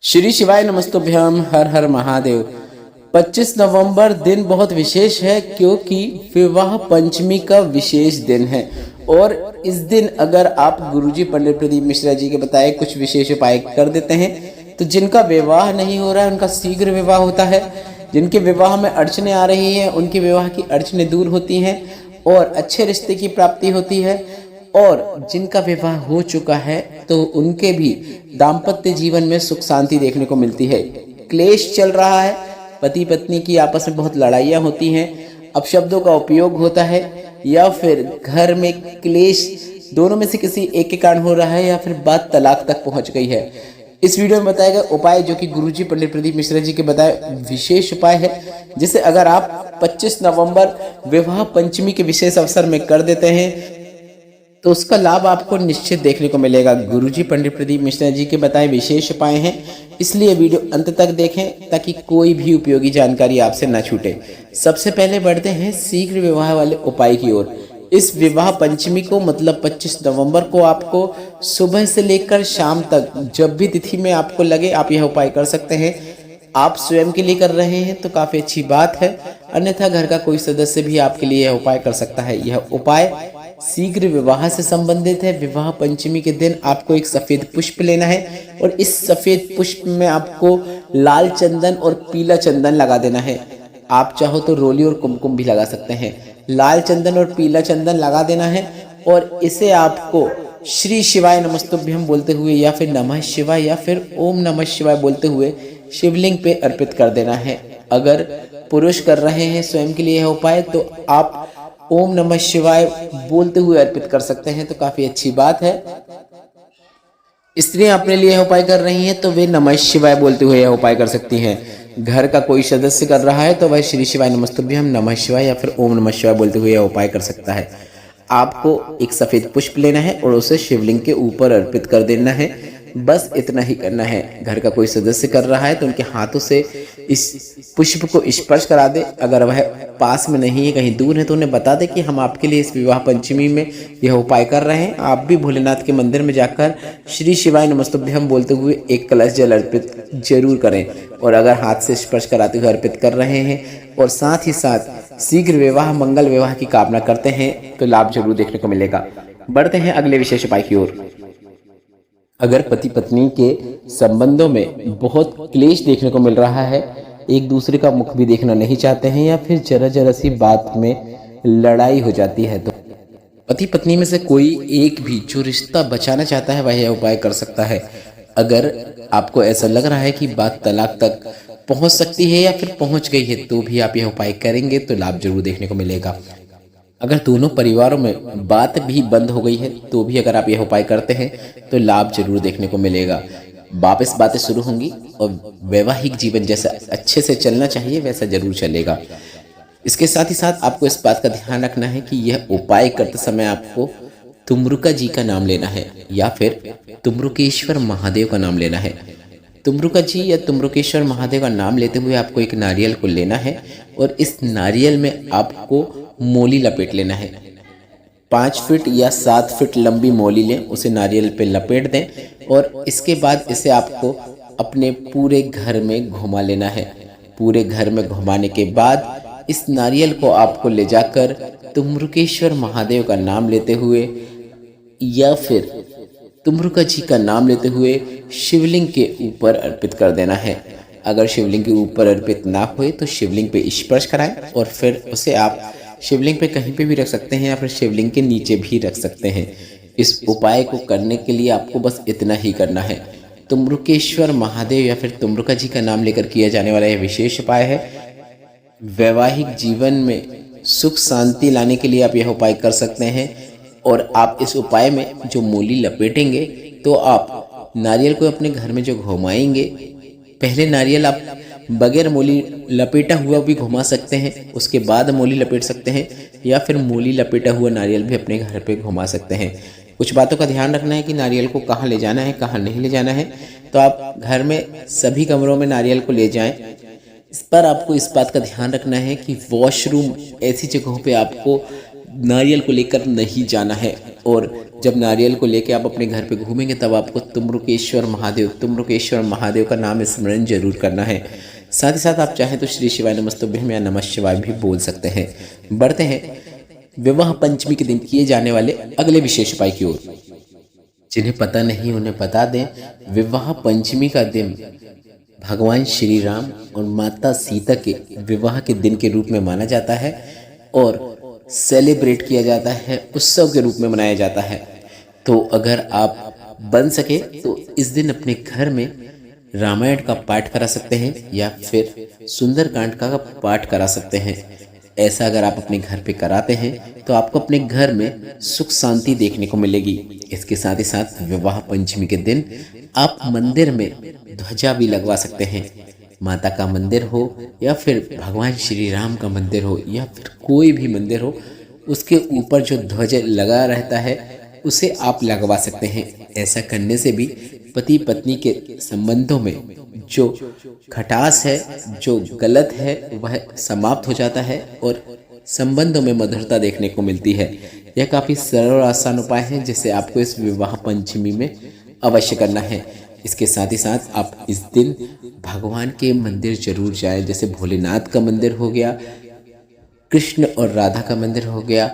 श्री शिवाय नमस्तुभ्यम। हर हर महादेव। 25 नवंबर दिन बहुत विशेष है क्योंकि विवाह पंचमी का विशेष दिन है। और इस दिन अगर आप गुरुजी पंडित प्रदीप मिश्रा जी के बताए कुछ विशेष उपाय कर देते हैं तो जिनका विवाह नहीं हो रहा है उनका शीघ्र विवाह होता है। जिनके विवाह में अड़चने आ रही हैं उनके विवाह की अड़चने दूर होती हैं और अच्छे रिश्ते की प्राप्ति होती है। और जिनका विवाह हो चुका है तो उनके भी दाम्पत्य जीवन में सुख शांति देखने को मिलती है। क्लेश चल रहा है, पति पत्नी की आपस में बहुत लड़ाइयाँ होती हैं, अपशब्दों का उपयोग होता है या फिर घर में क्लेश दोनों में से किसी एक के कारण हो रहा है या फिर बात तलाक तक पहुंच गई है। इस वीडियो में बताया गया उपाय जो कि गुरुजी पंडित प्रदीप मिश्रा जी के बताए विशेष उपाय है, जिसे अगर आप 25 नवंबर विवाह पंचमी के विशेष अवसर में कर देते हैं तो उसका लाभ आपको निश्चित देखने को मिलेगा। गुरुजी पंडित प्रदीप मिश्रा जी के बताए विशेष उपाय हैं, इसलिए वीडियो अंत तक देखें ताकि कोई भी उपयोगी जानकारी आपसे न छूटे। सबसे पहले बढ़ते हैं शीघ्र विवाह वाले उपाय की ओर। इस विवाह पंचमी को मतलब 25 नवंबर को आपको सुबह से लेकर शाम तक जब भी तिथि में आपको लगे आप यह उपाय कर सकते हैं। आप स्वयं के लिए कर रहे हैं तो काफ़ी अच्छी बात है, अन्यथा घर का कोई सदस्य भी आपके लिए यह उपाय कर सकता है। यह उपाय शीघ्र विवाह से संबंधित है। विवाह पंचमी के दिन आपको एक सफ़ेद पुष्प लेना है और इस सफ़ेद पुष्प में आपको लाल चंदन और पीला चंदन लगा देना है। आप चाहो तो रोली और कुमकुम भी लगा सकते हैं। लाल चंदन और पीला चंदन लगा देना है और इसे आपको श्री शिवाय नमस्तुभ्यम बोलते हुए या फिर नमः शिवाय या फिर ओम नमः शिवाय बोलते हुए शिवलिंग पे अर्पित कर देना है। अगर पुरुष कर रहे हैं स्वयं के लिए यह उपाय तो आप ओम नमः शिवाय बोलते हुए अर्पित कर सकते हैं, तो काफी अच्छी बात है। स्त्रियां अपने लिए यह उपाय कर रही हैं तो वे नमः शिवाय बोलते हुए यह उपाय कर सकती हैं। घर का कोई सदस्य कर रहा है तो वह श्री शिवाय नमस्तुभ्यम नमः शिवाय या फिर ओम नमः शिवाय बोलते हुए यह उपाय कर सकता है। आपको एक सफेद पुष्प लेना है और उसे शिवलिंग के ऊपर अर्पित कर देना है। बस इतना ही करना है। घर का कोई सदस्य कर रहा है तो उनके हाथों से इस पुष्प को स्पर्श करा दे। अगर वह पास में नहीं है, कहीं दूर है, तो उन्हें बता दे कि हम आपके लिए इस विवाह पंचमी में यह उपाय कर रहे हैं। आप भी भोलेनाथ के मंदिर में जाकर श्री शिवाय नमस्तुभ्यम बोलते हुए एक कलश जल अर्पित जरूर करें। और अगर हाथ से स्पर्श कराते हुए अर्पित कर रहे हैं और साथ ही साथ शीघ्र विवाह मंगल विवाह की कामना करते हैं तो लाभ जरूर देखने को मिलेगा। बढ़ते हैं अगले विशेष उपाय की ओर। अगर पति पत्नी के संबंधों में बहुत क्लेश देखने को मिल रहा है, एक दूसरे का मुख भी देखना नहीं चाहते हैं या फिर जरा सी बात में लड़ाई हो जाती है, तो पति पत्नी में से कोई एक भी जो रिश्ता बचाना चाहता है वह यह उपाय कर सकता है। अगर आपको ऐसा लग रहा है कि बात तलाक तक पहुंच सकती है या फिर पहुंच गई है तो भी आप यह उपाय करेंगे तो लाभ जरूर देखने को मिलेगा। अगर दोनों परिवारों में बात भी बंद हो गई है तो भी अगर आप यह उपाय करते हैं तो लाभ जरूर देखने को मिलेगा। वापस बातें शुरू होंगी और वैवाहिक जीवन जैसा अच्छे से चलना चाहिए वैसा जरूर चलेगा। इसके साथ ही साथ आपको इस बात का ध्यान रखना है कि यह उपाय करते समय आपको तुमरुका जी का नाम लेना है या फिर तुमरुकेश्वर महादेव का नाम लेना है। तुमरुका जी या तुमरुकेश्वर महादेव का नाम लेते हुए आपको एक नारियल को लेना है और इस नारियल में आपको मोली लपेट लेना है। 5 फीट या 7 फीट लंबी मोली लें, उसे नारियल पे लपेट दें और इसके बाद इसे आपको अपने पूरे घर में घुमा लेना है। पूरे घर में घुमाने के बाद इस नारियल को आपको ले जाकर तुमरुकेश्वर महादेव का नाम लेते हुए या फिर तुमरुका जी का नाम लेते हुए शिवलिंग के ऊपर अर्पित कर देना है। अगर शिवलिंग के ऊपर अर्पित ना हुए तो शिवलिंग पे स्पर्श कराएं और फिर उसे आप शिवलिंग पे कहीं पे भी रख सकते हैं या फिर शिवलिंग के नीचे भी रख सकते हैं। इस उपाय को करने के लिए आपको बस इतना ही करना है। तुमरुकेश्वर महादेव या फिर तुमरुका जी का नाम लेकर किया जाने वाला यह विशेष उपाय है। वैवाहिक जीवन में सुख शांति लाने के लिए आप यह उपाय कर सकते हैं। और आप इस उपाय में जो मूली लपेटेंगे तो आप नारियल को अपने घर में जो घुमाएंगे, पहले नारियल आप बगैर मूली लपेटा हुआ भी घुमा सकते हैं, उसके बाद मूली लपेट सकते हैं या फिर मूली लपेटा हुआ नारियल भी अपने घर पे घुमा सकते हैं। कुछ बातों का ध्यान रखना है कि नारियल को कहाँ ले जाना है, कहाँ नहीं ले जाना है। तो आप घर में सभी कमरों में नारियल को ले जाएं। इस पर आपको इस बात का ध्यान रखना है कि वॉशरूम ऐसी जगहों पे आपको नारियल को लेकर नहीं जाना है। और जब नारियल को लेके आप अपने घर पे घूमेंगे तब आपको तुम्रुकेश्वर महादेव का नाम स्मरण जरूर करना है। साथ ही साथ आप चाहें तो श्री शिवाय नमस्तुभ्यम या नमः शिवाय भी बोल सकते हैं। बढ़ते हैं विवाह पंचमी के दिन किए जाने वाले अगले विशेष उपाय की ओर। जिन्हें पता नहीं उन्हें बता दें, विवाह पंचमी का दिन भगवान श्री राम और माता सीता के विवाह के दिन के रूप में माना जाता है और सेलिब्रेट किया जाता है, उत्सव के रूप में मनाया जाता है। तो अगर आप बन सके तो इस दिन अपने घर में रामायण का पाठ करा सकते हैं या फिर सुंदरकांड का पाठ करा सकते हैं। ऐसा अगर आप अपने घर पे कराते हैं तो आपको अपने घर में सुख शांति देखने को मिलेगी। इसके साथ ही साथ विवाह पंचमी के दिन आप मंदिर में ध्वजा भी लगवा सकते हैं। माता का मंदिर हो या फिर भगवान श्री राम का मंदिर हो या फिर कोई भी मंदिर हो, उसके ऊपर जो ध्वज लगा रहता है उसे आप लगवा सकते हैं। ऐसा करने से भी पति पत्नी के संबंधों में जो खटास है, जो गलत है, वह समाप्त हो जाता है और संबंधों में मधुरता देखने को मिलती है। यह काफ़ी सरल और आसान उपाय है जिसे आपको इस विवाह पंचमी में अवश्य करना है। इसके साथ ही साथ आप इस दिन भगवान के मंदिर जरूर जाएं। जैसे भोलेनाथ का मंदिर हो गया, कृष्ण और राधा का मंदिर हो गया,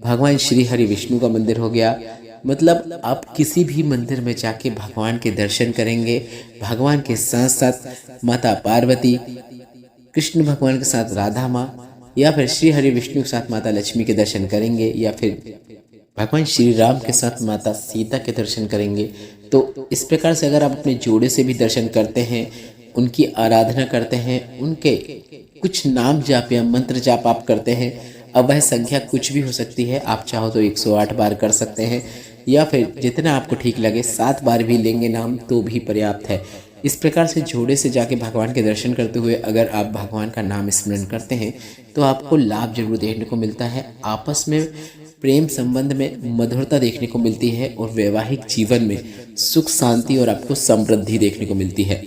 भगवान श्री हरि विष्णु का मंदिर हो गया। मतलब आप किसी भी मंदिर में जाके भगवान के दर्शन करेंगे। भगवान के साथ साथ माता पार्वती, कृष्ण भगवान के साथ राधा माँ या फिर श्री हरि विष्णु के साथ माता लक्ष्मी के दर्शन करेंगे या फिर भगवान श्री राम के साथ माता सीता के दर्शन करेंगे। तो इस प्रकार से अगर आप अपने जोड़े से भी दर्शन करते हैं, उनकी आराधना करते हैं, उनके कुछ नाम जाप या मंत्र जाप आप करते हैं, अब वह संख्या कुछ भी हो सकती है। आप चाहो तो 108 बार कर सकते हैं या फिर जितना आपको ठीक लगे 7 बार भी लेंगे नाम तो भी पर्याप्त है। इस प्रकार से जोड़े से जाके भगवान के दर्शन करते हुए अगर आप भगवान का नाम स्मरण करते हैं तो आपको लाभ जरूर देखने को मिलता है। आपस में प्रेम संबंध में मधुरता देखने को मिलती है और वैवाहिक जीवन में सुख शांति और आपको समृद्धि देखने को मिलती है।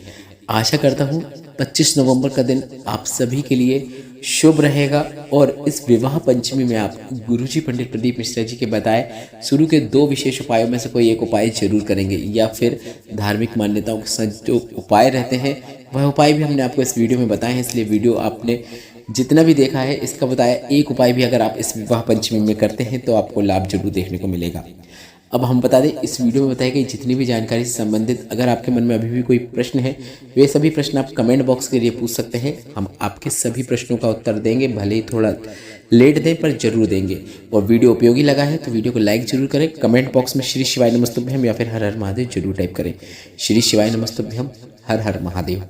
आशा करता हूँ 25 नवंबर का दिन आप सभी के लिए शुभ रहेगा और इस विवाह पंचमी में आप गुरुजी पंडित प्रदीप मिश्रा जी के बताए शुरू के 2 विशेष उपायों में से कोई एक उपाय जरूर करेंगे या फिर धार्मिक मान्यताओं के साथ जो उपाय रहते हैं वह उपाय भी हमने आपको इस वीडियो में बताए हैं। इसलिए वीडियो आपने जितना भी देखा है इसका बताया एक उपाय भी अगर आप इस विवाह पंचमी में करते हैं तो आपको लाभ जरूर देखने को मिलेगा। अब हम बता दें, इस वीडियो में बताई गई जितनी भी जानकारी से संबंधित अगर आपके मन में अभी भी कोई प्रश्न है, वे सभी प्रश्न आप कमेंट बॉक्स के लिए पूछ सकते हैं। हम आपके सभी प्रश्नों का उत्तर देंगे, भले ही थोड़ा लेट दें पर जरूर देंगे। और वीडियो उपयोगी लगा है तो वीडियो को लाइक जरूर करें। कमेंट बॉक्स में श्री शिवाय नमस्तुभ्यम या फिर हर हर महादेव जरूर टाइप करें। श्री शिवाय नमस्तुभ्यम, हर हर महादेव।